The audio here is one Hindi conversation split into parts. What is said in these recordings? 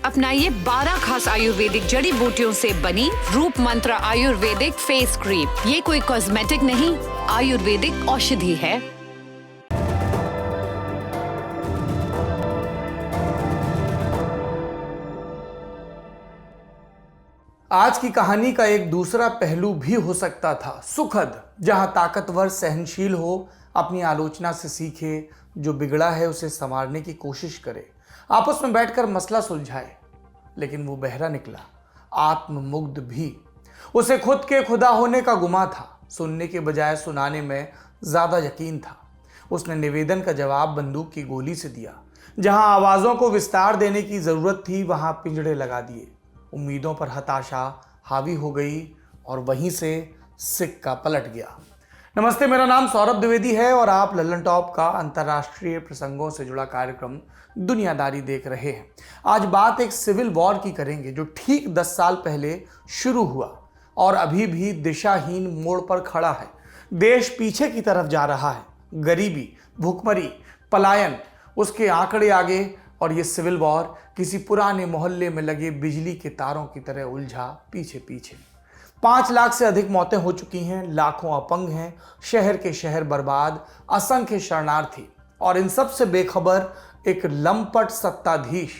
अपनाइए 12 खास आयुर्वेदिक जड़ी बूटियों से बनी रूप मंत्र आयुर्वेदिक फेस क्रीम। ये कोई कॉस्मेटिक नहीं, आयुर्वेदिक औषधि है। आज की कहानी का एक दूसरा पहलू भी हो सकता था, सुखद, जहां ताकतवर सहनशील हो, अपनी आलोचना से सीखे, जो बिगड़ा है उसे संवारने की कोशिश करे, आपस में बैठकर मसला सुलझाए। लेकिन वो बहरा निकला, आत्ममुग्ध भी। उसे खुद के खुदा होने का गुमा था, सुनने के बजाय सुनाने में ज्यादा यकीन था। उसने निवेदन का जवाब बंदूक की गोली से दिया। जहां आवाजों को विस्तार देने की जरूरत थी, वहां पिंजड़े लगा दिए। उम्मीदों पर हताशा हावी हो गई और वहीं से सिक्का पलट गया। नमस्ते, मेरा नाम सौरभ द्विवेदी है और आप लल्लन टॉप का अंतर्राष्ट्रीय प्रसंगों से जुड़ा कार्यक्रम दुनियादारी देख रहे हैं। आज बात एक सिविल वॉर की करेंगे जो ठीक 10 साल पहले शुरू हुआ और अभी भी दिशाहीन मोड़ पर खड़ा है। देश पीछे की तरफ जा रहा है, गरीबी, भुखमरी, पलायन उसके आंकड़े आगे, और ये सिविल वॉर किसी पुराने मोहल्ले में लगे बिजली के तारों की तरह उलझा पीछे पीछे। 5 लाख से अधिक मौतें हो चुकी हैं, लाखों अपंग हैं, शहर के शहर बर्बाद, असंख्य शरणार्थी, और इन सब से बेखबर एक लंपट सत्ताधीश।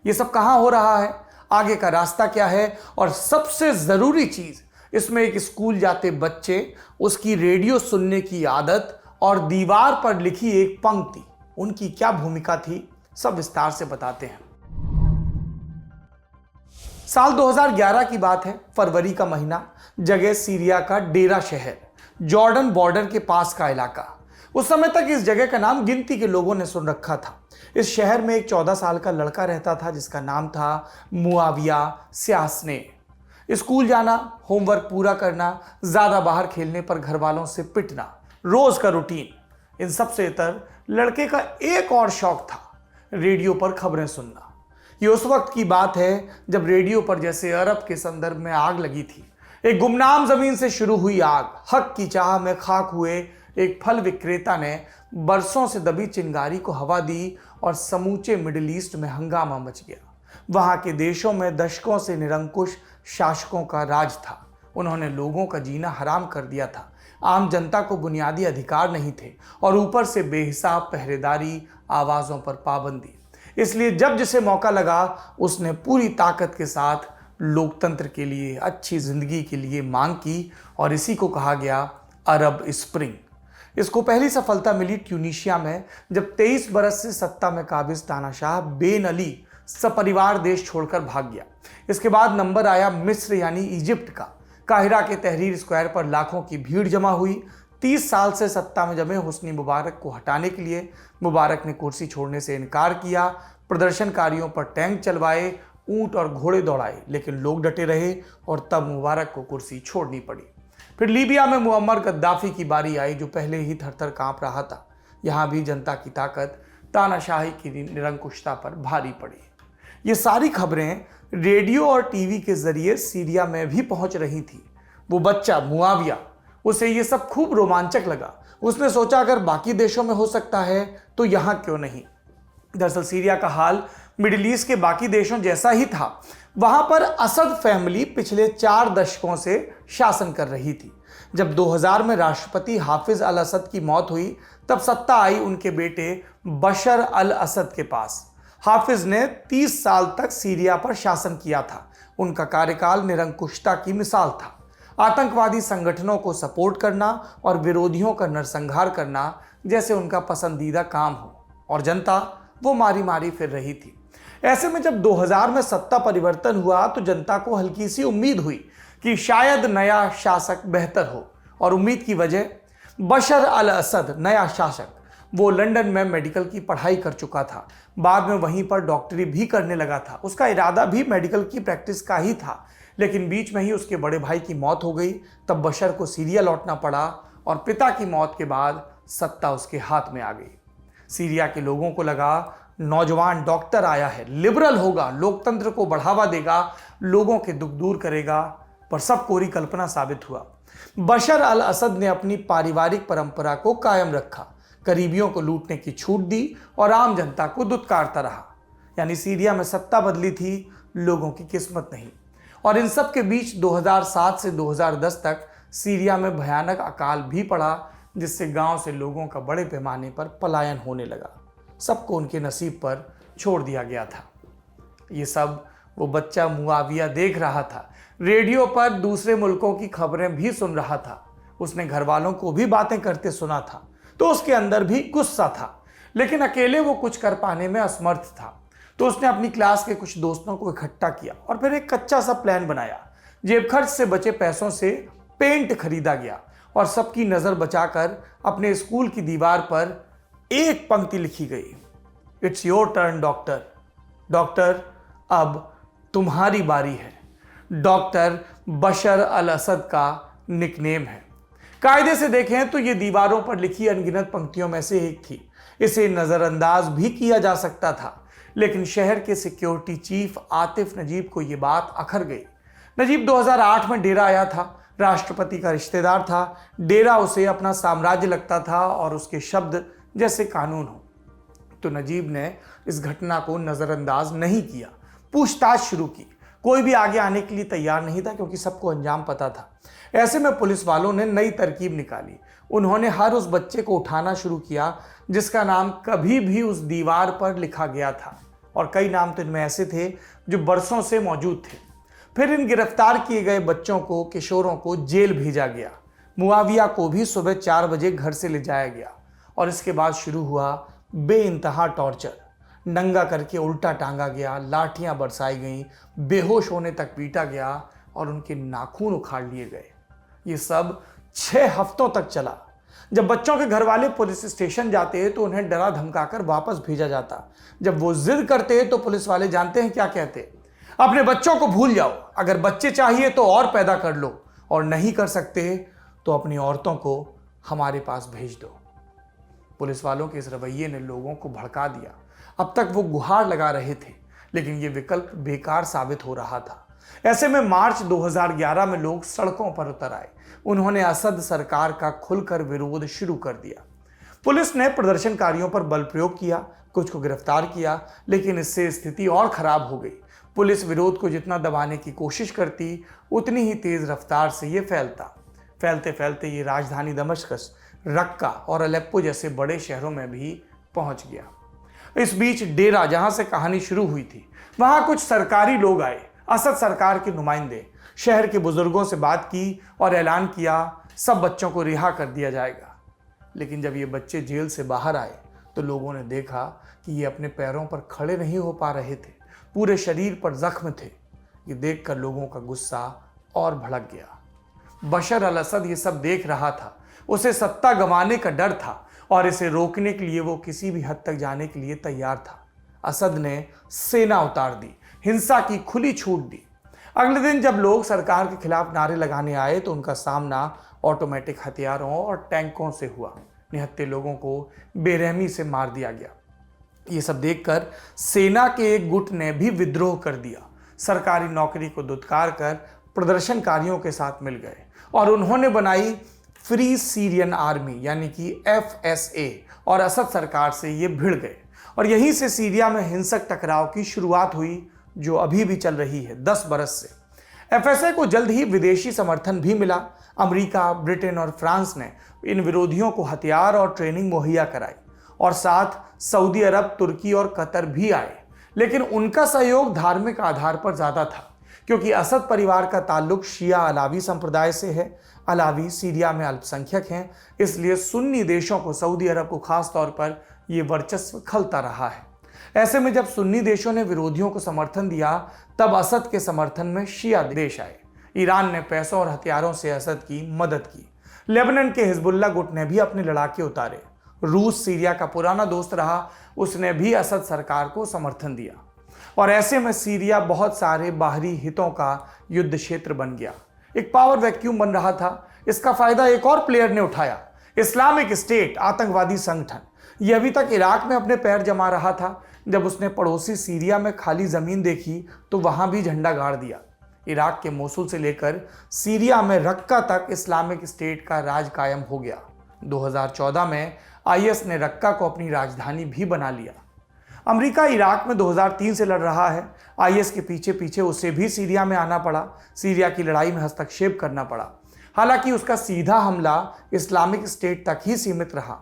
ये सब कहां हो रहा है, आगे का रास्ता क्या है, और सबसे जरूरी चीज, इसमें एक स्कूल जाते बच्चे, उसकी रेडियो सुनने की आदत और दीवार पर लिखी एक पंक्ति, उनकी क्या भूमिका थी, सब विस्तार से बताते हैं। साल 2011 की बात है, फरवरी का महीना, जगह सीरिया का डेरा शहर, जॉर्डन बॉर्डर के पास का इलाका। उस समय तक इस जगह का नाम गिनती के लोगों ने सुन रखा था। इस शहर में एक 14 साल का लड़का रहता था जिसका नाम था मुआविया स्यासने। स्कूल जाना, होमवर्क पूरा करना, ज्यादा बाहर खेलने पर घर वालों से पिटना, रोज का रूटीन। इन सब से इतर लड़के का एक और शौक था, रेडियो पर खबरें सुनना। ये उस वक्त की बात है जब रेडियो पर जैसे अरब के संदर्भ में आग लगी थी। एक गुमनाम जमीन से शुरू हुई आग, हक की चाह में खाक हुए एक फल विक्रेता ने बरसों से दबी चिंगारी को हवा दी और समूचे मिडिल ईस्ट में हंगामा मच गया। वहां के देशों में दशकों से निरंकुश शासकों का राज था। उन्होंने लोगों का जीना हराम कर दिया था। आम जनता को बुनियादी अधिकार नहीं थे और ऊपर से बेहिसाब पहरेदारी, आवाजों पर पाबंदी। इसलिए जब जिसे मौका लगा उसने पूरी ताकत के साथ लोकतंत्र के लिए, अच्छी जिंदगी के लिए मांग की, और इसी को कहा गया अरब स्प्रिंग। इसको पहली सफलता मिली ट्यूनीशिया में, जब 23 बरस से सत्ता में काबिज तानाशाह बेन अली सपरिवार देश छोड़कर भाग गया। इसके बाद नंबर आया मिस्र यानी इजिप्ट का। काहिरा के तहरीर स्क्वायर पर लाखों की भीड़ जमा हुई। 30 साल से सत्ता में जमे हुस्नी मुबारक को हटाने के लिए मुबारक ने कुर्सी छोड़ने से इनकार किया। प्रदर्शनकारियों पर टैंक चलवाए, ऊंट और घोड़े दौड़ाए, लेकिन लोग डटे रहे और तब मुबारक को कुर्सी छोड़नी पड़ी। फिर लीबिया में मुअम्मर गद्दाफी की बारी आई, जो पहले ही थरथर कांप रहा था। यहां भी जनता की ताकत तानाशाही की निरंकुशता पर भारी पड़ी। ये सारी खबरें रेडियो और टीवी के जरिए सीरिया में भी पहुंच रही थी। वो बच्चा मुआविया, उसे ये सब खूब रोमांचक लगा। उसने सोचा अगर बाकी देशों में हो सकता है तो यहां क्यों नहीं। दरअसल सीरिया का हाल मिडिल ईस्ट के बाकी देशों जैसा ही था। वहां पर असद फैमिली पिछले 4 दशकों से शासन कर रही थी। जब 2000 में राष्ट्रपति हाफिज अल असद की मौत हुई, तब सत्ता आई उनके बेटे बशर अल असद के पास। हाफिज ने 30 साल तक सीरिया पर शासन किया था। उनका कार्यकाल निरंकुशता की मिसाल था। आतंकवादी संगठनों को सपोर्ट करना और विरोधियों का नरसंहार करना जैसे उनका पसंदीदा काम हो, और जनता वो मारी मारी फिर रही थी। ऐसे में जब 2000 में सत्ता परिवर्तन हुआ तो जनता को हल्की सी उम्मीद हुई कि शायद नया शासक बेहतर हो, और उम्मीद की वजह, बशर अल असद नया शासक, वो लंदन में मेडिकल की पढ़ाई कर चुका था। बाद में वहीं पर डॉक्टरी भी करने लगा था। उसका इरादा भी मेडिकल की प्रैक्टिस का ही था, लेकिन बीच में ही उसके बड़े भाई की मौत हो गई। तब बशर को सीरिया लौटना पड़ा और पिता की मौत के बाद सत्ता उसके हाथ में आ गई। सीरिया के लोगों को लगा नौजवान डॉक्टर आया है, लिबरल होगा, लोकतंत्र को बढ़ावा देगा, लोगों के दुख दूर करेगा, पर सब कोरी कल्पना साबित हुआ। बशर अल असद ने अपनी पारिवारिक परंपरा को कायम रखा, करीबियों को लूटने की छूट दी और आम जनता को दुत्कारता रहा। यानी सीरिया में सत्ता बदली थी, लोगों की किस्मत नहीं। और इन सब के बीच 2007 से 2010 तक सीरिया में भयानक अकाल भी पड़ा, जिससे गांव से लोगों का बड़े पैमाने पर पलायन होने लगा। सबको उनके नसीब पर छोड़ दिया गया था। ये सब वो बच्चा मुआविया देख रहा था। रेडियो पर दूसरे मुल्कों की खबरें भी सुन रहा था। उसने घर वालों को भी बातें करते सुना था, तो उसके अंदर भी गुस्सा था, लेकिन अकेले वो कुछ कर पाने में असमर्थ था। तो उसने अपनी क्लास के कुछ दोस्तों को इकट्ठा किया और फिर एक कच्चा सा प्लान बनाया। जेब खर्च से बचे पैसों से पेंट खरीदा गया और सबकी नजर बचाकर अपने स्कूल की दीवार पर एक पंक्ति लिखी गई, it's your turn doctor. Doctor, अब तुम्हारी बारी है। डॉक्टर बशर अल असद का निकनेम है। कायदे से देखें तो ये दीवारों पर लिखी अनगिनत पंक्तियों में से एक थी। इसे नजरअंदाज भी किया जा सकता था, लेकिन शहर के सिक्योरिटी चीफ आतिफ नजीब को यह बात अखर गई। नजीब 2008 में डेरा आया था, राष्ट्रपति का रिश्तेदार था। डेरा उसे अपना साम्राज्य लगता था और उसके शब्द जैसे कानून हो। तो नजीब ने इस घटना को नजरअंदाज नहीं किया, पूछताछ शुरू की। कोई भी आगे आने के लिए तैयार नहीं था, क्योंकि सबको अंजाम पता था। ऐसे में पुलिस वालों ने नई तरकीब निकाली। उन्होंने हर उस बच्चे को उठाना शुरू किया जिसका नाम कभी भी उस दीवार पर लिखा गया था, और कई नाम तो इनमें ऐसे थे जो बरसों से मौजूद थे। फिर इन गिरफ्तार किए गए बच्चों को, किशोरों को जेल भेजा गया। मुआविया को भी सुबह 4 बजे घर से ले जाया गया और इसके बाद शुरू हुआ बेइंतहा टॉर्चर। नंगा करके उल्टा टांगा गया, लाठियां बरसाई गईं, बेहोश होने तक पीटा गया और उनके नाखून उखाड़ लिए गए। ये सब 6 हफ्तों तक चला। जब बच्चों के घर वाले पुलिस स्टेशन जाते तो उन्हें डरा धमकाकर वापस भेजा जाता। जब वो जिद करते तो पुलिस वाले जानते हैं क्या कहते, अपने बच्चों को भूल जाओ, अगर बच्चे चाहिए तो और पैदा कर लो, और नहीं कर सकते तो अपनी औरतों को हमारे पास भेज दो। पुलिस वालों के इस रवैये ने लोगों को भड़का दिया। अब तक वो गुहार लगा रहे थे, लेकिन ये विकल्प बेकार साबित हो रहा था। ऐसे में मार्च 2011 में लोग सड़कों पर उतर आए। उन्होंने असद सरकार का खुलकर विरोध शुरू कर दिया। पुलिस ने प्रदर्शनकारियों पर बल प्रयोग किया, कुछ को गिरफ्तार किया, लेकिन इससे स्थिति और खराब हो गई। पुलिस विरोध को जितना दबाने की कोशिश करती, उतनी ही तेज रफ्तार से ये फैलता। फैलते फैलते ये राजधानी दमिश्क, रक्का और अलेप्पो जैसे बड़े शहरों में भी पहुंच गया। इस बीच डेरा, जहां से कहानी शुरू हुई थी, वहां कुछ सरकारी लोग आए, असद सरकार के नुमाइंदे। शहर के बुजुर्गों से बात की और ऐलान किया सब बच्चों को रिहा कर दिया जाएगा। लेकिन जब ये बच्चे जेल से बाहर आए तो लोगों ने देखा कि ये अपने पैरों पर खड़े नहीं हो पा रहे थे, पूरे शरीर पर जख्म थे। ये देखकर लोगों का गुस्सा और भड़क गया। बशर अल असद ये सब देख रहा था। उसे सत्ता गंवाने का डर था और इसे रोकने के लिए वो किसी भी हद तक जाने के लिए तैयार था। असद ने सेना उतार दी, हिंसा की खुली छूट दी। अगले दिन जब लोग सरकार के खिलाफ नारे लगाने आए तो उनका सामना ऑटोमेटिक हथियारों और टैंकों से हुआ। निहत्थे लोगों को बेरहमी से मार दिया गया। ये सब देखकर सेना के एक गुट ने भी विद्रोह कर दिया। सरकारी नौकरी को दुत्कार कर प्रदर्शनकारियों के साथ मिल गए और उन्होंने बनाई फ्री सीरियन आर्मी, यानी कि FSA, और असद सरकार से ये भिड़ गए। और यहीं से सीरिया में हिंसक टकराव की शुरुआत हुई, जो अभी भी चल रही है 10 बरस से। FSA को जल्द ही विदेशी समर्थन भी मिला। अमेरिका, ब्रिटेन और फ्रांस ने इन विरोधियों को हथियार और ट्रेनिंग मुहैया कराई, और साथ सऊदी अरब, तुर्की और कतर भी आए। लेकिन उनका सहयोग धार्मिक आधार पर ज्यादा था, क्योंकि असद परिवार का ताल्लुक शिया अलावी संप्रदाय से है। अलावी सीरिया में अल्पसंख्यक हैं, इसलिए सुन्नी देशों को, सऊदी अरब को खास तौर पर यह वर्चस्व खलता रहा है। ऐसे में जब सुन्नी देशों ने विरोधियों को समर्थन दिया, तब असद के समर्थन में शिया देश आए। ईरान ने पैसों और हथियारों से असद की मदद की। लेबनान के हिजबुल्ला गुट ने भी अपने लड़ाके उतारे। रूस सीरिया का पुराना दोस्त रहा, उसने भी असद सरकार को समर्थन दिया। और ऐसे में सीरिया बहुत सारे बाहरी हितों का युद्ध क्षेत्र बन गया। एक पावर वैक्यूम बन रहा था। इसका फायदा एक और प्लेयर ने उठाया, इस्लामिक स्टेट आतंकवादी संगठन। यह अभी तक इराक में अपने पैर जमा रहा था। जब उसने पड़ोसी सीरिया में खाली जमीन देखी तो वहां भी झंडा गाड़ दिया। इराक के मोसुल से लेकर सीरिया में रक्का तक इस्लामिक स्टेट का राज कायम हो गया। 2014 में IS ने रक्का को अपनी राजधानी भी बना लिया। अमेरिका इराक में 2003 से लड़ रहा है। आईएस के पीछे पीछे उसे भी सीरिया में आना पड़ा, सीरिया की लड़ाई में हस्तक्षेप करना पड़ा। हालांकि उसका सीधा हमला इस्लामिक स्टेट तक ही सीमित रहा।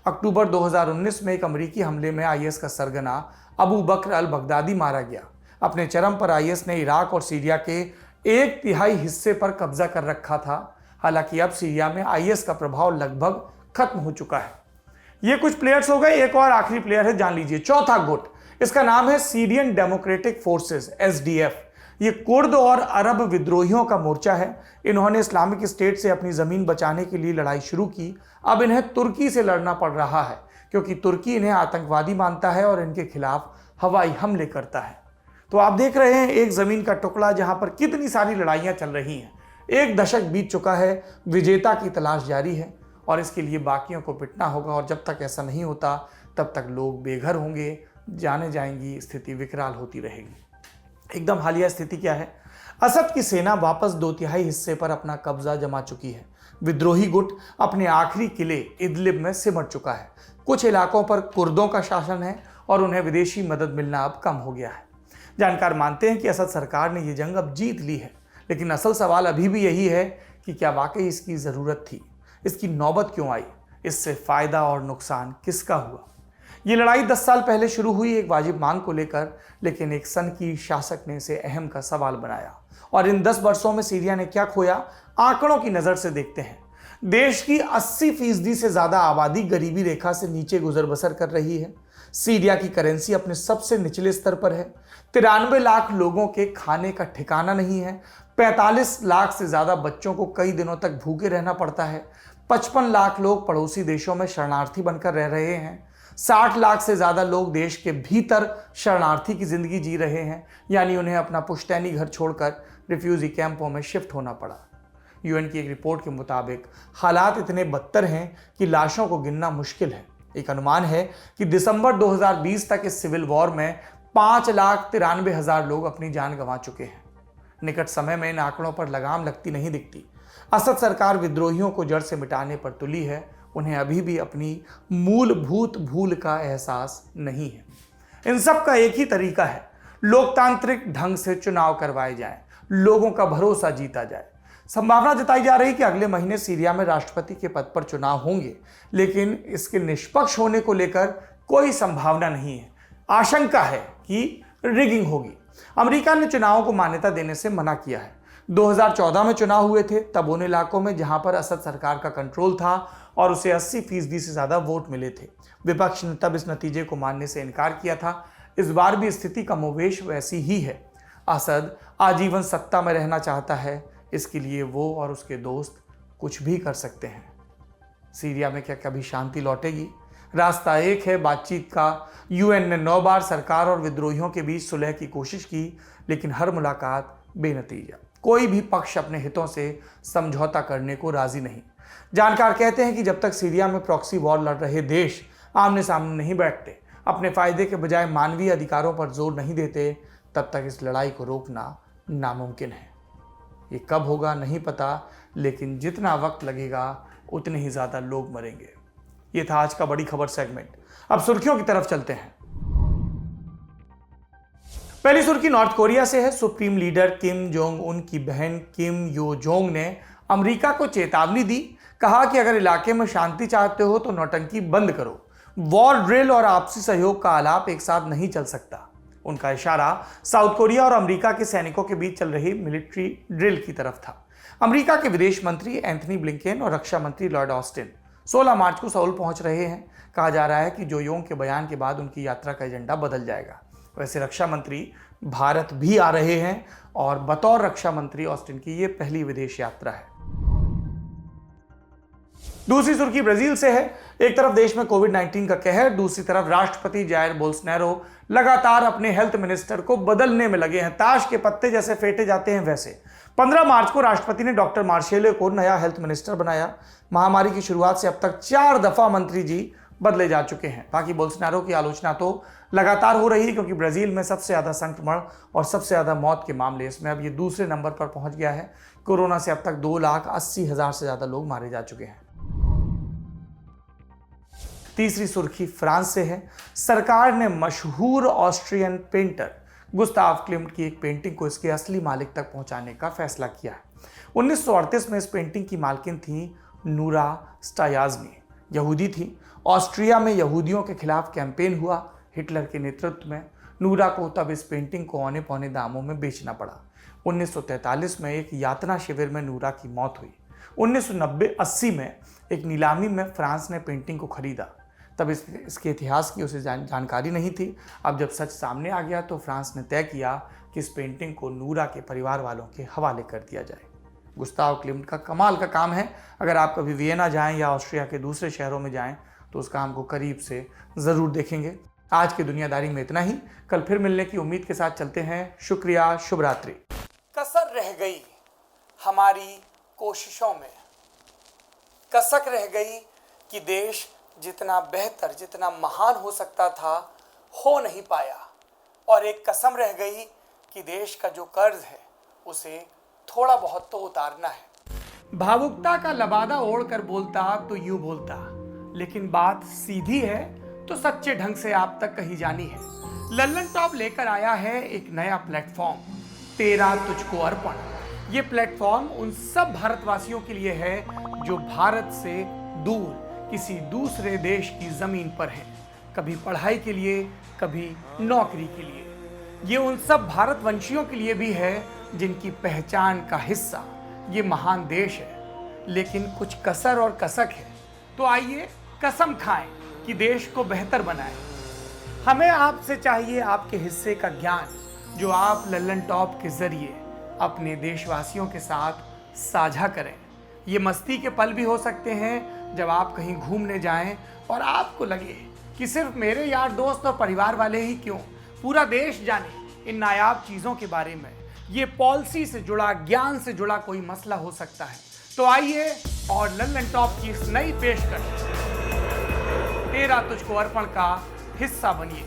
अक्टूबर 2019 में एक अमेरिकी हमले में आईएस का सरगना अबू बकर अल बगदादी मारा गया। अपने चरम पर आईएस ने इराक और सीरिया के 1/3 हिस्से पर कब्जा कर रखा था। हालांकि अब सीरिया में आईएस का प्रभाव लगभग खत्म हो चुका है। ये कुछ प्लेयर्स हो गए, एक और आखिरी प्लेयर है, जान लीजिए, चौथा गुट। इसका नाम है सीरियन डेमोक्रेटिक फोर्सेस, एसडीएफ। ये कुर्द और अरब विद्रोहियों का मोर्चा है। इन्होंने इस्लामिक स्टेट से अपनी जमीन बचाने के लिए लड़ाई शुरू की। अब इन्हें तुर्की से लड़ना पड़ रहा है क्योंकि तुर्की इन्हें आतंकवादी मानता है और इनके खिलाफ हवाई हमले करता है। तो आप देख रहे हैं एक जमीन का टुकड़ा जहां पर कितनी सारी लड़ाइयां चल रही हैं। 1 दशक बीत चुका है, विजेता की तलाश जारी है और इसके लिए बाकियों को पिटना होगा। और जब तक ऐसा नहीं होता तब तक लोग बेघर होंगे, जाने जाएंगी, स्थिति विकराल होती रहेगी। एकदम हालिया स्थिति क्या है? असद की सेना वापस 2/3 हिस्से पर अपना कब्जा जमा चुकी है। विद्रोही गुट अपने आखिरी किले इदलिब में सिमट चुका है। कुछ इलाकों पर कुर्दों का शासन है और उन्हें विदेशी मदद मिलना अब कम हो गया है। जानकार मानते हैं कि असद सरकार ने ये जंग अब जीत ली है, लेकिन असल सवाल अभी भी यही है कि क्या वाकई इसकी ज़रूरत थी? इसकी नौबत क्यों आई? इससे फ़ायदा और नुकसान किसका हुआ? ये लड़ाई 10 साल पहले शुरू हुई एक वाजिब मांग को लेकर, लेकिन एक सनकी शासक ने इसे अहम का सवाल बनाया। और इन 10 वर्षों में सीरिया ने क्या खोया, आंकड़ों की नज़र से देखते हैं। देश की 80% से ज़्यादा आबादी गरीबी रेखा से नीचे गुजर बसर कर रही है। सीरिया की करेंसी अपने सबसे निचले स्तर पर है। 93 लाख लोगों के खाने का ठिकाना नहीं है। 45 लाख से ज़्यादा बच्चों को कई दिनों तक भूखे रहना पड़ता है। 55 लाख लोग पड़ोसी देशों में शरणार्थी बनकर रह रहे हैं। 60 लाख से ज़्यादा लोग देश के भीतर शरणार्थी की ज़िंदगी जी रहे हैं, यानी उन्हें अपना पुश्तैनी घर छोड़कर रिफ्यूजी कैंपों में शिफ्ट होना पड़ा। यूएन की एक रिपोर्ट के मुताबिक हालात इतने बदतर हैं कि लाशों को गिनना मुश्किल है। एक अनुमान है कि दिसंबर 2020 तक इस सिविल वॉर में 5,93,000 लोग अपनी जान गंवा चुके हैं। निकट समय में इन आंकड़ों पर लगाम लगती नहीं दिखती। असद सरकार विद्रोहियों को जड़ से मिटाने पर तुली है। उन्हें अभी भी अपनी मूलभूत भूल का एहसास नहीं है। इन सब का एक ही तरीका है, लोकतांत्रिक ढंग से चुनाव करवाए जाएं, लोगों का भरोसा जीता जाए। संभावना जताई जा रही कि अगले महीने सीरिया में राष्ट्रपति के पद पर चुनाव होंगे, लेकिन इसके निष्पक्ष होने को लेकर कोई संभावना नहीं है। आशंका है कि रिगिंग होगी। अमेरिका ने चुनावों को मान्यता देने से मना किया है। 2014 में चुनाव हुए थे, तब उन इलाकों में जहां पर असद सरकार का कंट्रोल था और उसे 80% से ज़्यादा वोट मिले थे। विपक्ष ने तब इस नतीजे को मानने से इनकार किया था। इस बार भी स्थिति कमोवेश वैसी ही है। असद आजीवन सत्ता में रहना चाहता है। इसके लिए वो और उसके दोस्त कुछ भी कर सकते हैं। सीरिया में क्या कभी शांति लौटेगी? रास्ता एक है, बातचीत का। यूएन ने 9 बार सरकार और विद्रोहियों के बीच सुलह की कोशिश की, लेकिन हर मुलाकात बेनतीजा। कोई भी पक्ष अपने हितों से समझौता करने को राजी नहीं। जानकार कहते हैं कि जब तक सीरिया में प्रॉक्सी वॉर लड़ रहे देश आमने सामने नहीं बैठते, अपने फायदे के बजाय मानवीय अधिकारों पर जोर नहीं देते, तब तक इस लड़ाई को रोकना नामुमकिन है। ये कब होगा नहीं पता, लेकिन जितना वक्त लगेगा उतने ही ज़्यादा लोग मरेंगे। ये था आज का बड़ी खबर सेगमेंट। अब सुर्खियों की तरफ चलते हैं। पहली सुर्खी नॉर्थ कोरिया से है। Supreme leader Kim Jong Un की बहन किम यो जोंग ने अमेरिका को चेतावनी दी। कहा कि अगर इलाके में शांति चाहते हो तो नौटंकी बंद करो। वॉर ड्रिल और आपसी सहयोग का आलाप एक साथ नहीं चल सकता। उनका इशारा साउथ कोरिया और अमेरिका के सैनिकों के बीच चल रही मिलिट्री ड्रिल की तरफ था। अमेरिका के विदेश मंत्री एंथनी ब्लिंकेन और रक्षा मंत्री लॉर्ड ऑस्टिन 16 मार्च को सऊल पहुंच रहे हैं। कहा जा रहा है कि जो योंग के बयान के बाद उनकी यात्रा का एजेंडा बदल जाएगा। वैसे रक्षा मंत्री भारत भी आ रहे हैं और बतौर रक्षा मंत्री ऑस्टिन की ये पहली विदेश यात्रा है। दूसरी सुर्खी ब्राजील से है। एक तरफ देश में कोविड-19 का कहर, दूसरी तरफ राष्ट्रपति जायर बोल्सोनारो लगातार अपने हेल्थ मिनिस्टर को बदलने में लगे हैं। ताश के पत्ते जैसे फेंटे जाते हैं वैसे। 15 मार्च को राष्ट्रपति ने डॉक्टर मार्शेलो को नया हेल्थ मिनिस्टर बनाया। महामारी की शुरुआत से अब तक 4 दफा मंत्री जी बदले जा चुके हैं। बाकी बोल्सोनारो की आलोचना तो लगातार हो रही है, क्योंकि ब्राजील में सबसे ज़्यादा संक्रमण और सबसे ज़्यादा मौत के मामले, इसमें अब ये दूसरे नंबर पर पहुंच गया है। कोरोना से अब तक 2,80,000 से ज़्यादा लोग मारे जा चुके हैं। तीसरी सुर्खी फ्रांस से है। सरकार ने मशहूर ऑस्ट्रियन पेंटर गुस्ताव क्लिम्ट की एक पेंटिंग को इसके असली मालिक तक पहुंचाने का फैसला किया है। 1938 में इस पेंटिंग की मालकिन थी नूरा स्टायाज़नी, यहूदी थी। ऑस्ट्रिया में यहूदियों के खिलाफ कैंपेन हुआ हिटलर के नेतृत्व में। नूरा को तब इस पेंटिंग को औने पौने दामों में बेचना पड़ा। 1943 में एक यातना शिविर में नूरा की मौत हुई। 1990-80 में एक नीलामी में फ्रांस ने पेंटिंग को खरीदा। तब इसके इतिहास की उसे जानकारी नहीं थी। अब जब सच सामने आ गया तो फ्रांस ने तय किया कि इस पेंटिंग को नूरा के परिवार वालों के हवाले कर दिया जाए। गुस्ताव क्लिम्ट का कमाल का काम है। अगर आप कभी वियना जाएं या ऑस्ट्रिया के दूसरे शहरों में जाएं तो उस काम को करीब से ज़रूर देखेंगे। आज की दुनियादारी में इतना ही। कल फिर मिलने की उम्मीद के साथ चलते हैं। शुक्रिया, शुभ रात्रि। कसर रह गई हमारी कोशिशों में, कसक रह गई कि देश जितना बेहतर, जितना महान हो सकता था, हो नहीं पाया। और एक कसम रह गई कि देश का जो कर्ज है उसे थोड़ा बहुत तो उतारना है। भावुकता का लबादा ओढ़कर बोलता तो यूं बोलता, लेकिन बात सीधी है तो सच्चे ढंग से आप तक कही जानी है। लल्लन टॉप लेकर आया है एक नया प्लेटफॉर्म, तेरा तुझको अर्पण। ये प्लेटफॉर्म उन सब भारतवासियों के लिए है जो भारत से दूर किसी दूसरे देश की जमीन पर हैं, कभी पढ़ाई के लिए, कभी नौकरी के लिए। ये उन सब भारतवंशियों के लिए भी है जिनकी पहचान का हिस्सा ये महान देश है, लेकिन कुछ कसर और कसक है। तो आइए कसम खाएं कि देश को बेहतर बनाएं। हमें आपसे चाहिए आपके हिस्से का ज्ञान, जो आप लल्लन टॉप के जरिए अपने देशवासियों के साथ साझा करें। ये मस्ती के पल भी हो सकते हैं जब आप कहीं घूमने जाएं और आपको लगे कि सिर्फ मेरे यार दोस्त और परिवार वाले ही क्यों, पूरा देश जाने इन नायाब चीज़ों के बारे में। ये पॉलिसी से जुड़ा, ज्ञान से जुड़ा कोई मसला हो सकता है। तो आइए और लल्लन टॉप की इस नई पेशकश तेरा तुझको अर्पण का हिस्सा बनिए।